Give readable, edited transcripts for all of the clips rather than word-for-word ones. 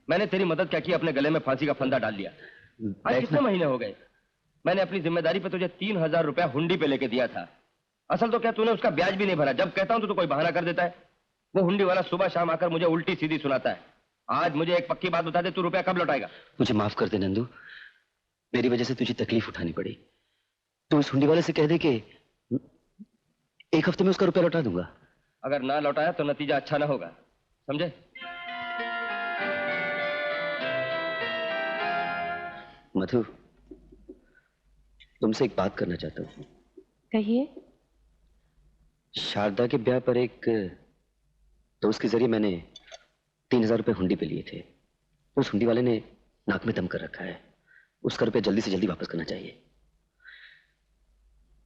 मैंने तेरी मदद क्या की, अपने गले में फांसी का फंदा डाल लिया। आज कितने महीने हो गए? मैंने अपनी जिम्मेदारी पे तुझे 3000 रुपया हुंडी पे लेके दिया था। असल तो क्या तूने उसका ब्याज भी नहीं भरा। जब कहता हूं तो कोई बहाना कर देता है। वो हुंडी वाला सुबह शाम आकर मुझे उल्टी सीधी सुनाता है। आज मुझे एक पक्की बात बता दे, तू रुपया कब लौटाएगा? मुझे माफ कर दे नंदू, मेरी वजह से तुझे तकलीफ उठानी पड़ी। तू इस हुंडी वाले से कह दे कि 1 हफ्ते में उसका रुपया लौटा दूंगा। अगर ना लौटाया तो नतीजा अच्छा ना होगा, समझे? मधु, तुमसे एक बात करना चाहता हूँ। कहिए। शारदा के ब्याह पर एक दोस्त के जरिए मैंने 3000 रुपए हुंडी पे लिए थे। उस हुंडी वाले ने नाक में दम कर रखा है। उसका रुपया जल्दी से जल्दी वापस करना चाहिए।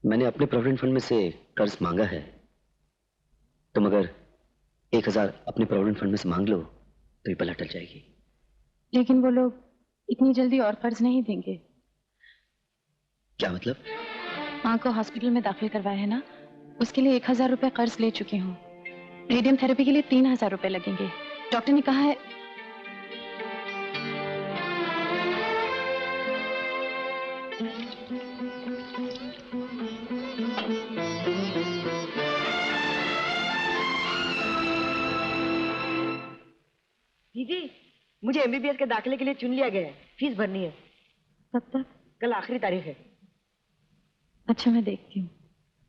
मैंने अपने प्रोविडेंट फंड में से कर्ज मांगा है। तुम अगर 1000 अपने प्रोविडेंट फंड में से मांग लो तो ये पलट टल जाएगी। लेकिन वो लोग इतनी जल्दी और कर्ज नहीं देंगे। क्या मतलब? माँ को हॉस्पिटल में दाखिल करवाया है ना, उसके लिए 1000 रुपए कर्ज ले चुकी हूँ। रेडियम थेरेपी के लिए 3000 रुपए लगेंगे। डॉक्टर ने कहा है। दीदी, मुझे एमबीबीएस के दाखिले के लिए चुन लिया गया है। फीस भरनी है। कब तक? कल आखिरी तारीख है। अच्छा, मैं देखती हूँ।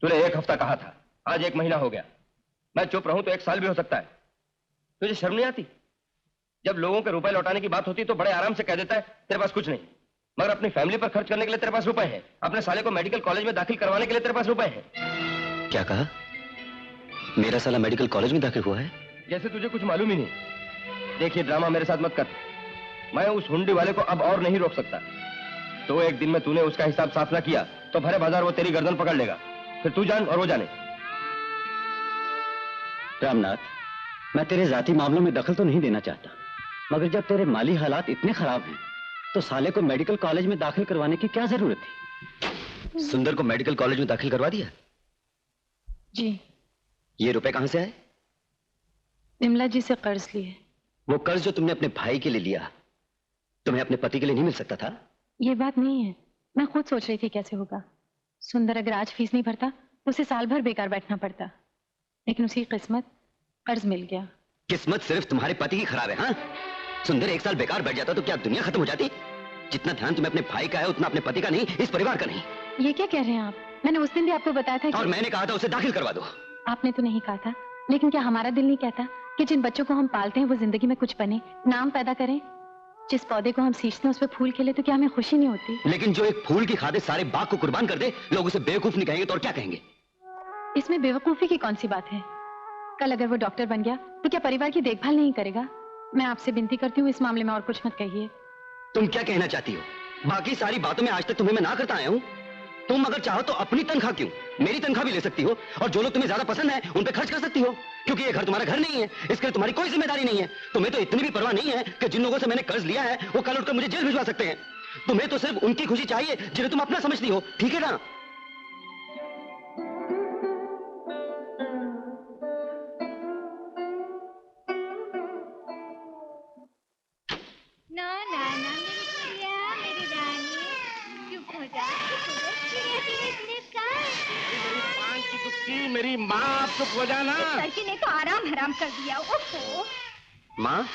तूने 1 हफ्ता कहा था, आज 1 महीना हो गया। मैं चुप रहूं तो 1 साल भी हो सकता है। तुझे शर्म नहीं आती? जब लोगों के रुपए लौटाने की बात होती तो बड़े आराम से कह देता है तेरे पास कुछ नहीं, मगर अपनी फैमिली पर खर्च करने के लिए तेरे पास रुपए हैं। अपने साले को मेडिकल कॉलेज में दाखिल करवाने के लिए तेरे पास रुपए हैं। क्या कहा? मेरा साला मेडिकल कॉलेज में दाखिल हुआ है? जैसे तुझे कुछ मालूम ही नहीं। देखिए, ड्रामा मेरे साथ मत कर। मैं उस हुंडी वाले को अब और नहीं रोक सकता। तो एक दिन में तूने उसका हिसाब साफ ना किया तो भरे बाजार वो तेरी गर्दन पकड़ लेगा। फिर तू जान और वो जाने। रामनाथ, मैं तेरे जाती मामलों में दखल तो नहीं देना चाहता, मगर जब तेरे माली हालात इतने खराब हैं तो साले को मेडिकल कॉलेज में दाखिल करवाने की क्या जरूरत थी? सुंदर को मेडिकल कॉलेज में दाखिल करवा दिया? जी। ये रुपए कहां से आए? विमला जी से कर्ज लिए। वो कर्ज जो तुमने अपने भाई के लिए लिया, तुम्हें अपने पति के लिए नहीं मिल सकता था? ये बात नहीं है, मैं खुद सोच रही थी कैसे होगा। सुंदर अगर आज फीस नहीं भरता तो उसे साल भर बेकार बैठना पड़ता, लेकिन उसकी किस्मत कर्ज मिल गया। किस्मत सिर्फ तुम्हारे पति की खराब है? हाँ, सुंदर 1 साल बेकार बैठ जाता तो क्या दुनिया खत्म हो जाती? जितना ध्यान तुम्हें अपने भाई का है उतना अपने पति का नहीं, इस परिवार का नहीं। ये क्या कह रहे हैं आप? मैंने उस दिन भी आपको बताया था कि... और मैंने कहा था उसे दाखिल करवा दो। आपने तो नहीं कहा था, लेकिन क्या हमारा दिल नहीं कहता कि जिन बच्चों को हम पालते हैं वो जिंदगी में कुछ बने, नाम पैदा करें? जिस पौधे को हम सींचते हैं उस पर फूल खिले तो क्या हमें खुशी नहीं होती? लेकिन जो एक फूल की खातिर सारे बाग को कुर्बान कर दे, लोग उसे बेवकूफ नहीं कहेंगे तो और क्या कहेंगे? इसमें बेवकूफी की कौन सी बात है? कल अगर वो डॉक्टर बन गया तो क्या परिवार की देखभाल नहीं करेगा? मैं आपसे विनती करती हूँ, इस मामले में और कुछ मत कहिए। तुम क्या कहना चाहती हो? बाकी सारी बातों में आज तक तुम्हें मैं ना करता आया हूँ। तुम अगर चाहो तो अपनी तनख्वाह क्यों, मेरी तनख्वाह भी ले सकती हो, और जो लोग तुम्हें ज्यादा पसंद है उन पे खर्च कर सकती हो, क्योंकि ये घर तुम्हारा घर नहीं है, इसके लिए तुम्हारी कोई जिम्मेदारी नहीं है। तुम्हें तो इतनी भी परवाह नहीं है कि जिन लोगों से मैंने कर्ज लिया है वो कल उठकर मुझे जेल भिजवा सकते हैं। तुम्हें तो सिर्फ उनकी खुशी चाहिए जिन्हें तुम अपना समझती हो, ठीक है ना? ना ना ना मेरी प्रिया, मेरी रानी, चुप हो जा, चुप हो जा। मेरी माँ, चुप हो जाना। लड़की ने तो आराम हराम कर दिया। ओहो। माँ,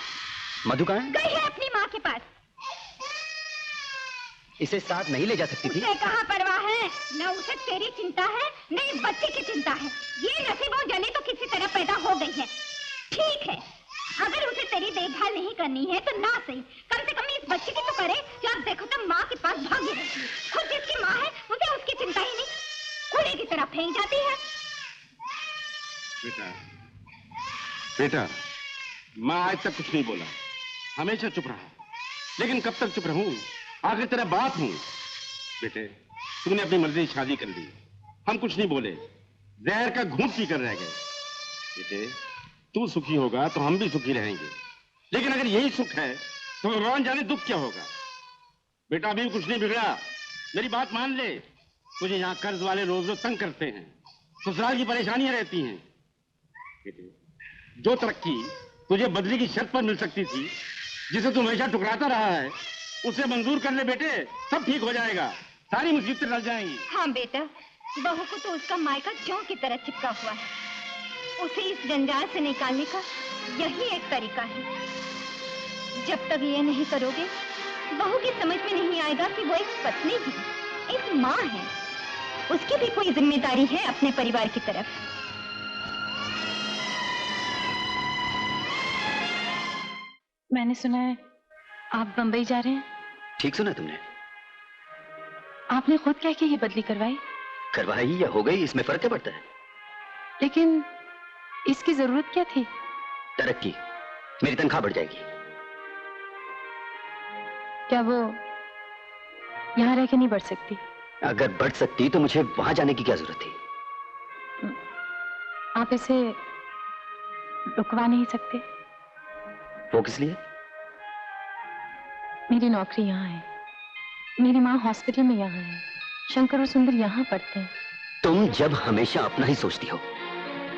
मधु कहाँ है? गई है अपनी माँ के पास। इसे साथ नहीं ले जा सकती थी? उसे कहाँ परवाह है? न उसे तेरी चिंता है न इस बच्चे की चिंता है। ये नसीबों जली तो किसी तरह पैदा हो गई है। ठीक है, अगर उसे तेरी देखभाल नहीं करनी है तो ना सही, कम से कम इस बच्चे की तो करे। जब देखो तो माँ के पास भागी रहती है। खुद जिसकी माँ है उसे उसकी चिंता ही नहीं, कूड़े की तरह फेंक जाती है। बेटा, बेटा, माँ आज तक कुछ नहीं बोला, हमेशा चुप रहा, लेकिन कब तक चुप रहूं? आखिर तेरा बाप हूं। बेटे, तूने अपनी मर्जी से शादी कर ली, हम कुछ नहीं बोले, जहर का घूंट पी कर रह गए। बेटे, तू सुखी होगा तो हम भी सुखी रहेंगे, लेकिन अगर यही सुख है तो भगवान जाने दुख क्या होगा। बेटा, अभी कुछ नहीं बिगड़ा, मेरी बात मान ले। तुझे यहाँ कर्ज वाले रोज रोज तंग करते हैं, ससुराल की परेशानियां रहती हैं। बेटे, जो तरक्की तुझे बदली की शर्त पर मिल सकती थी जिसे तू हमेशा टुकराता रहा है उसे मंजूर कर ले बेटे, सब ठीक हो जाएगा, सारी मुसीबतें टल जाएंगी। हाँ बेटा, बहू को तो उसका मायका जौ की तरह चिपका हुआ है। उसे इस जंजाल से निकालने का यही एक तरीका है। जब तक ये नहीं करोगे, बहू की समझ में नहीं आएगा कि वो एक पत्नी है, एक माँ है, उसकी भी कोई जिम्मेदारी है अपने परिवार की तरफ। मैंने सुना है आप बंबई जा रहे हैं। ठीक सुना तुमने। आपने खुद कह के ये बदली करवाई। करवाई या हो गई, इसमें फर्क क्या पड़ता है? लेकिन इसकी जरूरत क्या थी? तरक्की, मेरी तनख्वाह बढ़ जाएगी। क्या वो यहाँ रह के नहीं बढ़ सकती? अगर बढ़ सकती तो मुझे वहां जाने की क्या जरूरत थी? आप इसे रुकवा नहीं सकते? वो किस लिए? मेरी नौकरी यहाँ है, मेरी माँ हॉस्पिटल में यहाँ है, शंकर और सुंदर यहाँ पढ़ते हैं। तुम जब हमेशा अपना ही सोचती हो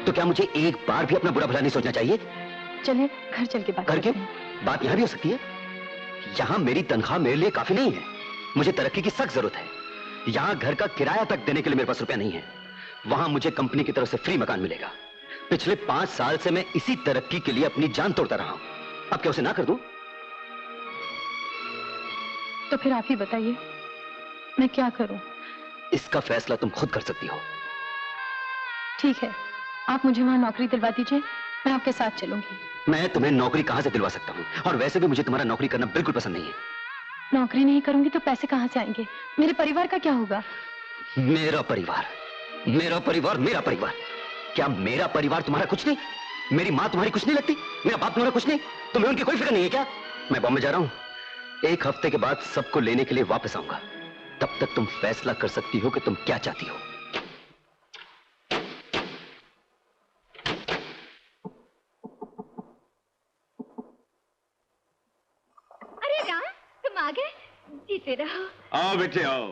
तो क्या मुझे एक बार भी अपना बुरा भला नहीं सोचना चाहिए? चलिए घर चल के बात करके करते हैं। बात यहाँ भी हो सकती है। यहाँ मेरी तनख्वाह मेरे लिए काफी नहीं है, मुझे तरक्की की सख्त जरूरत है। यहाँ घर का किराया तक देने के लिए मेरे पास रुपया नहीं है। वहां मुझे कंपनी की तरफ से फ्री मकान मिलेगा। पिछले 5 साल से मैं इसी तरक्की के लिए अपनी जान तोड़ता रहा हूं। अब क्या उसे ना कर दूं? तो फिर आप ही बताइए मैं क्या करूं? इसका फैसला तुम खुद कर सकती हो। ठीक है, आप मुझे वहां नौकरी दिलवा दीजिए, मैं आपके साथ चलूंगी। मैं तुम्हें नौकरी कहां से दिलवा सकता हूं? और वैसे भी मुझे तुम्हारा नौकरी करना बिल्कुल पसंद नहीं है। नौकरी नहीं करूंगी तो पैसे कहां से आएंगे? मेरे परिवार का क्या होगा? मेरा परिवार, मेरा परिवार, मेरा परिवार। क्या मेरा परिवार तुम्हारा कुछ नहीं? मेरी माँ तुम्हारी कुछ नहीं लगती? मेरा बाप तुम्हारा कुछ नहीं? तुम्हें उनकी कोई फिक्र नहीं है क्या? मैं बॉम्बे जा रहा हूं, 1 हफ्ते के बाद सबको लेने के लिए वापस आऊंगा। तब तक तुम फैसला कर सकती हो कि तुम क्या चाहती हो। अरे राम, तुम आ गए, जीते रहो। आओ बेटे आओ,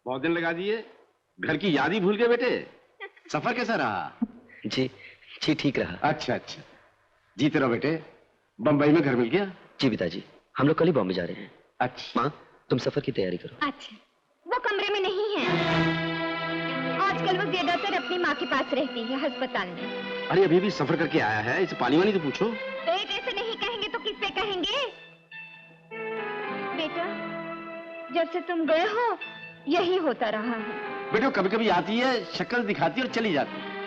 बहुत दिन लगा दिए, घर की याद ही भूल गए बेटे। सफर कैसा रहा? जी जी ठीक रहा। अच्छा अच्छा, जीते रहो बेटे। बंबई में घर मिल गया? जी पिताजी, हम लोग कल ही बॉम्बे जा रहे हैं। अच्छा। माँ तुम सफर की तैयारी करो। अच्छा, वो कमरे में नहीं है। आजकल वो ज्यादातर अपनी माँ के पास रहती है, अस्पताल में। अरे अभी भी सफर करके आया है, इसे पानी वानी तो पूछो। बेटे से नहीं कहेंगे तो किससे कहेंगे? बेटा, जब से तुम गए हो यही होता रहा है। बेटे कभी कभी आती है, शक्ल दिखाती है और चली जाती है।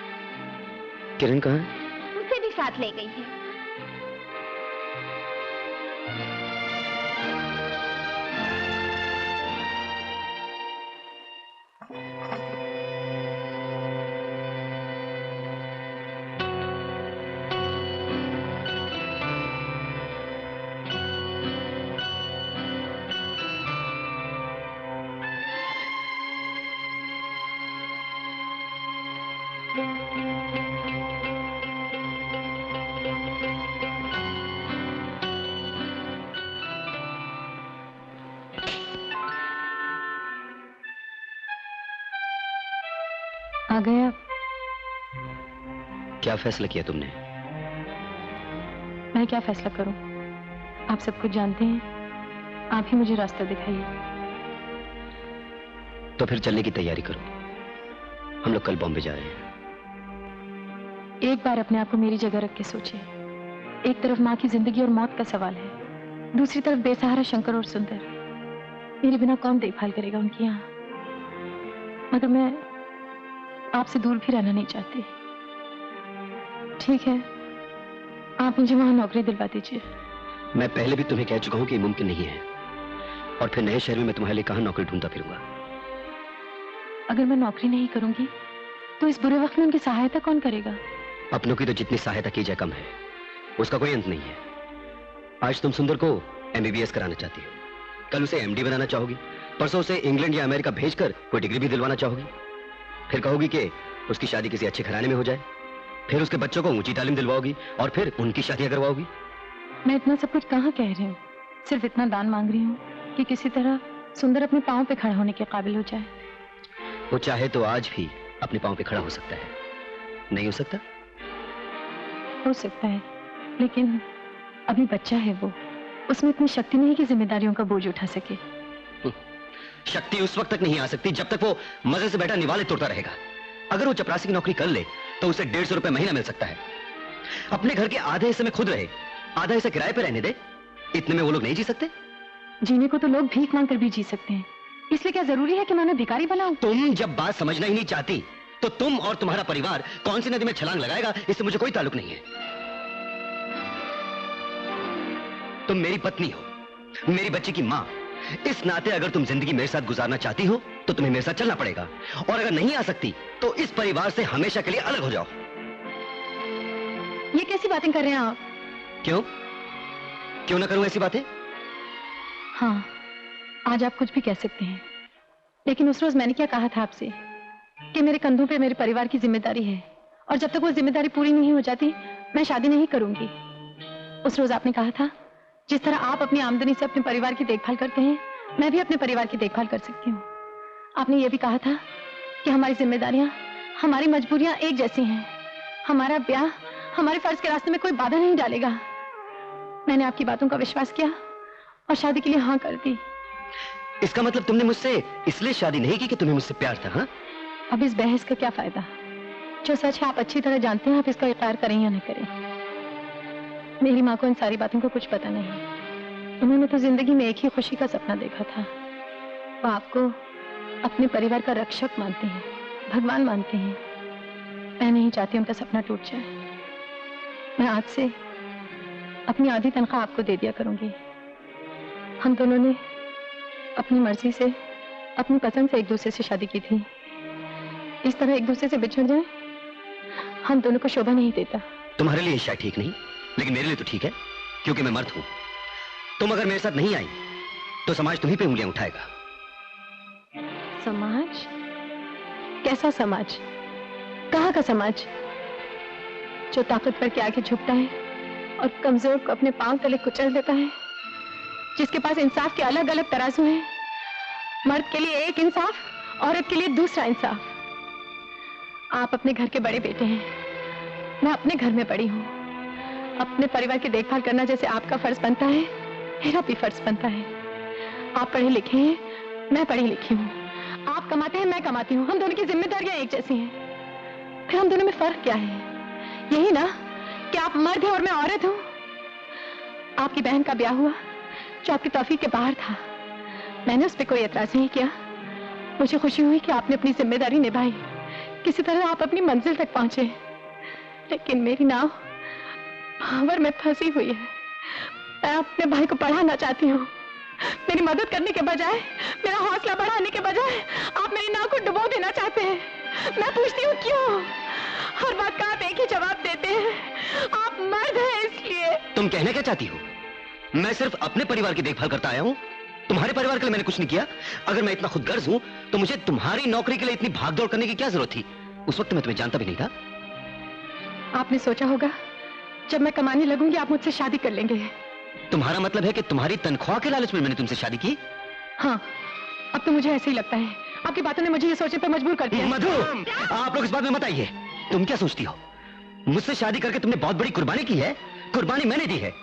किरण कहाँ है? उसे भी साथ ले गई है। आ गया। क्या फैसला किया तुमने? मैं क्या फैसला करूं? आप सब कुछ जानते हैं, आप ही मुझे रास्ता दिखाइए। तो फिर चलने की तैयारी करो, हम लोग कल बॉम्बे जा रहे हैं। एक बार अपने आप को मेरी जगह रख के सोचिए। एक तरफ माँ की जिंदगी और मौत का सवाल है, दूसरी तरफ बेसहारा शंकर और सुंदर। मेरे बिना कौन देखभाल करेगा उनकी यहाँ? मगर मैं आपसे दूर भी रहना नहीं चाहती। ठीक है, आप मुझे वहां नौकरी दिलवा दीजिए। मैं पहले भी तुम्हें कह चुका हूं कि मुमकिन नहीं है, और फिर नए शहर में मैं तुम्हारे लिए कहां नौकरी ढूंढता फिरूंगा। अगर मैं नौकरी नहीं करूंगी तो इस बुरे वक्त में उनकी सहायता कौन करेगा? अपनों की तो जितनी सहायता की जाए कम है, उसका कोई अंत नहीं है। आज तुम सुंदर को MBBS कराना चाहती हो, कल उसे MD बनाना चाहोगी, परसों उसे इंग्लैंड या अमेरिका भेजकर कोई डिग्री भी दिलवाना चाहोगी। फिर कहोगी कि उसकी शादी किसी अच्छे घराने में हो जाए, फिर उसके बच्चों को ऊंची तालीम दिलवाओगी और फिर उनकी शादियां करवाओगी। मैं इतना सब कुछ कहाँ कह रही हूँ, सिर्फ इतना दान मांग रही हूँ कि किसी तरह सुंदर अपने पांव पे खड़ा होने के काबिल हो जाए। वो चाहे तो आज भी अपने पांव पे खड़ा हो सकता है, नहीं हो सकता? हो सकता है, लेकिन अभी बच्चा है वो, उसमें इतनी शक्ति नहीं कि जिम्मेदारियों का बोझ उठा सके। शक्ति उस वक्त तक नहीं आ सकती जब तक वो मजे से बैठा निवाले तोड़ता रहेगा। अगर वो चपरासी की नौकरी कर ले तो उसे 150 रुपए महीना मिल सकता है। अपने घर के आधे हिस्से में खुद रहे, आधा हिस्सा किराए पे रहने दे। इतने में वो लोग नहीं जी सकते? जीने को तो लोग भीख मांग कर भी जी सकते हैं, इसलिए क्या जरूरी है कि मैं उन्हें भिखारी बनाऊं? तुम जब बात समझना ही नहीं चाहती तो तुम और तुम्हारा परिवार कौन सी नदी में छलांग लगाएगा इससे मुझे कोई ताल्लुक नहीं है। तुम मेरी पत्नी हो, मेरी बच्ची की मां। इस नाते अगर तुम जिंदगी मेरे साथ गुजारना चाहती हो तो तुम्हें मेरे साथ चलना पड़ेगा, और अगर नहीं आ सकती तो इस परिवार से हमेशा के लिए अलग हो जाओ। ये कैसी बातें कर रहे हैं आप? क्यों ना करूं ऐसी बातें? हाँ, आज आप कुछ भी कह सकते हैं, लेकिन उस रोज मैंने क्या कहा था आपसे कि मेरे कंधों पे मेरे परिवार की जिम्मेदारी है, और जब तक वो जिम्मेदारी पूरी नहीं हो जाती मैं शादी नहीं करूंगी। उस रोज आपने कहा था जिस तरह आप अपनी आमदनी से अपने परिवार की देखभाल करते हैं, मैं भी अपने परिवार की देखभाल कर सकती हूँ। आपने ये भी कहा था कि हमारी जिम्मेदारियां, हमारी मजबूरियां एक जैसी हैं। हमारा ब्याह हमारे फर्ज के रास्ते में कोई बाधा नहीं डालेगा। मैंने आपकी बातों का विश्वास किया और शादी के लिए हाँ कर दी। इसका मतलब तुमने मुझसे इसलिए शादी नहीं की कि तुम्हें मुझसे प्यार था? हाँ, अब इस बहस का क्या फायदा? जो सच है आप अच्छी तरह जानते हैं, आप इसका इकरार करें या न करें। मेरी माँ को इन सारी बातों का कुछ पता नहीं। उन्होंने तो जिंदगी में एक ही खुशी का सपना देखा था। वो आपको अपने परिवार का रक्षक मानते हैं, भगवान मानते हैं। मैं नहीं चाहती उनका सपना टूट जाए। मैं आज से अपनी आधी तनख्वाह आपको दे दिया करूंगी। हम दोनों ने अपनी मर्जी से, अपनी पसंद से एक दूसरे से शादी की थी। इस तरह एक दूसरे से बिछड़ जाए, हम दोनों को शोभा नहीं देता। तुम्हारे लिए शायद ठीक नहीं, लेकिन मेरे लिए तो ठीक है, क्योंकि मैं मर्द हूं। तुम अगर मेरे साथ नहीं आई तो समाज तुम्हीं पे उंगलियां उठाएगा। समाज? कैसा समाज? कहाँ का समाज? जो ताकतवर के आगे झुकता है और कमजोर को अपने पांव तले कुचल देता है, जिसके पास इंसाफ के अलग अलग तराजू हैं। मर्द के लिए एक इंसाफ, औरत के लिए दूसरा इंसाफ। आप अपने घर के बड़े बेटे हैं, मैं अपने घर में बड़ी हूँ। अपने परिवार की देखभाल करना जैसे आपका फर्ज बनता है, मेरा भी फर्ज बनता है। आप पढ़े लिखे हैं, मैं पढ़ी लिखी हूँ। आप कमाते हैं, मैं कमाती हूँ। हम दोनों की जिम्मेदारियां एक जैसी हैं। फिर हम दोनों में फर्क क्या है? यही ना कि आप मर्द हैं और मैं औरत हूँ। आपकी बहन का ब्याह हुआ जो आपकी तौफीक के बाहर था। मैंने उस पर कोई एतराज नहीं किया। मुझे खुशी हुई कि आपने अपनी जिम्मेदारी निभाई, किसी तरह आप अपनी मंजिल तक पहुंचे। लेकिन मेरी नाव भावर में फंसी हुई है। मैं अपने भाई को पढ़ाना चाहती हूँ। मेरी मदद करने के बजाय, मेरा हौसला बढ़ाने के बजाय आप मेरी नाव को डुबो देना चाहते हैं। मैं पूछती हूँ क्यों? हर बात का आप एक ही जवाब देते हैं, आप मर्द हैं इसलिए। तुम कहना क्या चाहती हो? मैं सिर्फ अपने परिवार की देखभाल करता आया हूँ, तुम्हारे परिवार के लिए मैंने कुछ नहीं किया। अगर मैं इतना खुदगर्ज हूँ तो मुझे तुम्हारी नौकरी के लिए इतनी भागदौड़ करने की क्या जरूरत थी? उस वक्त मैं तुम्हें जानता भी नहीं था। आपने सोचा होगा जब मैं कमाने लगूंगी आप मुझसे शादी कर लेंगे। तुम्हारा मतलब है कि तुम्हारी तनख्वाह के लालच में मैंने तुमसे शादी की? हाँ, अब तो मुझे ऐसे ही लगता है। आपकी बातों ने मुझे ये सोचने पर मजबूर कर दिया। मधु, आप लोग इस बात में मत आइए। तुम क्या सोचती हो? मुझसे शादी करके तुमने बहुत बड़ी कुर्बानी की है। कुर्बानी मैंने दी है।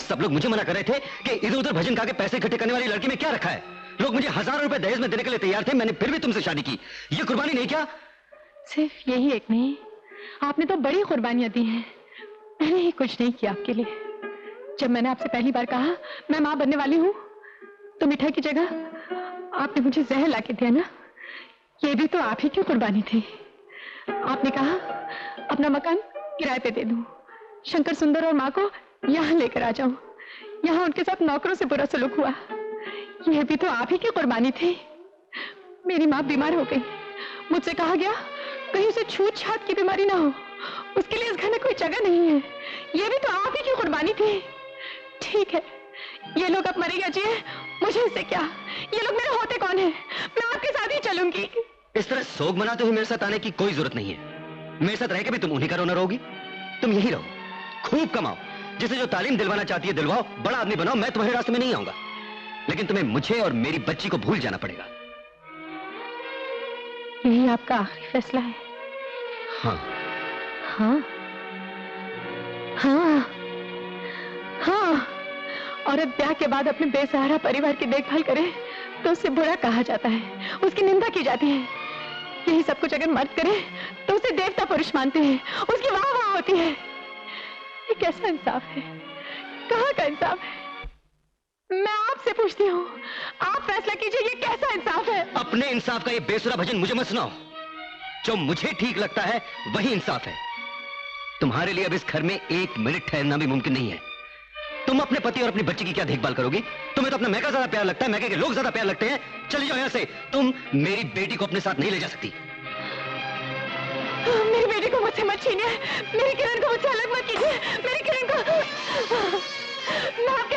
सब लोग मुझे मना कर रहे थे कि इधर उधर भजन गा के पैसे इकट्ठे करने वाली लड़की में क्या रखा है। लोग मुझे हजारों रुपए दहेज में देने के लिए तैयार थे, मैंने फिर भी तुमसे शादी की। ये कुर्बानी नहीं क्या? सिर्फ यही एक नहीं, आपने तो बड़ी कुर्बानियां दी हैं। मैंने ही कुछ नहीं किया आपके लिए। जब मैंने आपसे पहली बार कहा मैं मां बनने वाली हूँ, तो मिठाई की जगह आपने मुझे जहर ला के दिया ना। ये भी तो आप ही की कुर्बानी थी। आपने कहा अपना मकान किराए पे दे दूं, शंकर सुंदर और माँ को यहाँ लेकर आ जाऊं। यहाँ उनके साथ नौकरों से बुरा सलूक हुआ। यह भी तो आप ही की कुर्बानी थी। मेरी माँ बीमार हो गई, मुझसे कहा गया कहीं उसे छूत छात की बीमारी ना हो, उसके लिए इस घर में कोई जगह नहीं है। यह भी तो आप ही की कुर्बानी थी। ठीक है, ये लोग अब मरे या जिए, मुझे इससे क्या? ये लोग मेरे होते कौन है? मैं आपके साथ ही चलूंगी। इस तरह सोग मनाते हुए मेरे साथ आने की कोई जरूरत नहीं है। मेरे साथ रह के भी तुम उन्हीं का रोना रहोगी। तुम यही रहो, खूब कमाओ, जिसे जो तालीम दिलवाना चाहती है दिलवाओ, बड़ा आदमी बनाओ। मैं तुम्हारे रास्ते में नहीं आऊंगा, लेकिन तुम्हें मुझे और मेरी बच्ची को भूल जाना पड़ेगा। यही आपका आखिरी फैसला है? हाँ। हाँ हाँ हाँ, औरत ब्याह के बाद अपने बेसहारा परिवार की देखभाल करे तो उसे बुरा कहा जाता है, उसकी निंदा की जाती है। यही सब कुछ अगर मर्द करे तो उसे देवता पुरुष मानते हैं, उसकी वाह वाह होती है। ये कैसा इंसाफ है? कहाँ का इंसाफ है? मैं आपसे पूछती हूँ, आप फैसला कीजिए, ये कैसा इंसाफ है? अपने इंसाफ का ये बेसुरा भजन मुझे मत सुनाओ। जो मुझे ठीक लगता है वही इंसाफ है। तुम्हारे लिए अब इस घर में 1 मिनट ठहरना भी मुमकिन नहीं है। तुम अपने पति और अपनी बच्ची की क्या देखभाल करोगी? तुम्हें तो अपना मैका ज्यादा प्यार लगता है, मैके के लोग ज्यादा प्यार लगते हैं। चली जाओ यहाँ से। तुम मेरी बेटी को अपने साथ नहीं ले जा सकती। मेरी बेटी को मुझसे मत छीनिए, मेरी किरण को मुझसे अलग मत कीजिए, मेरी किरण को। मैं आपके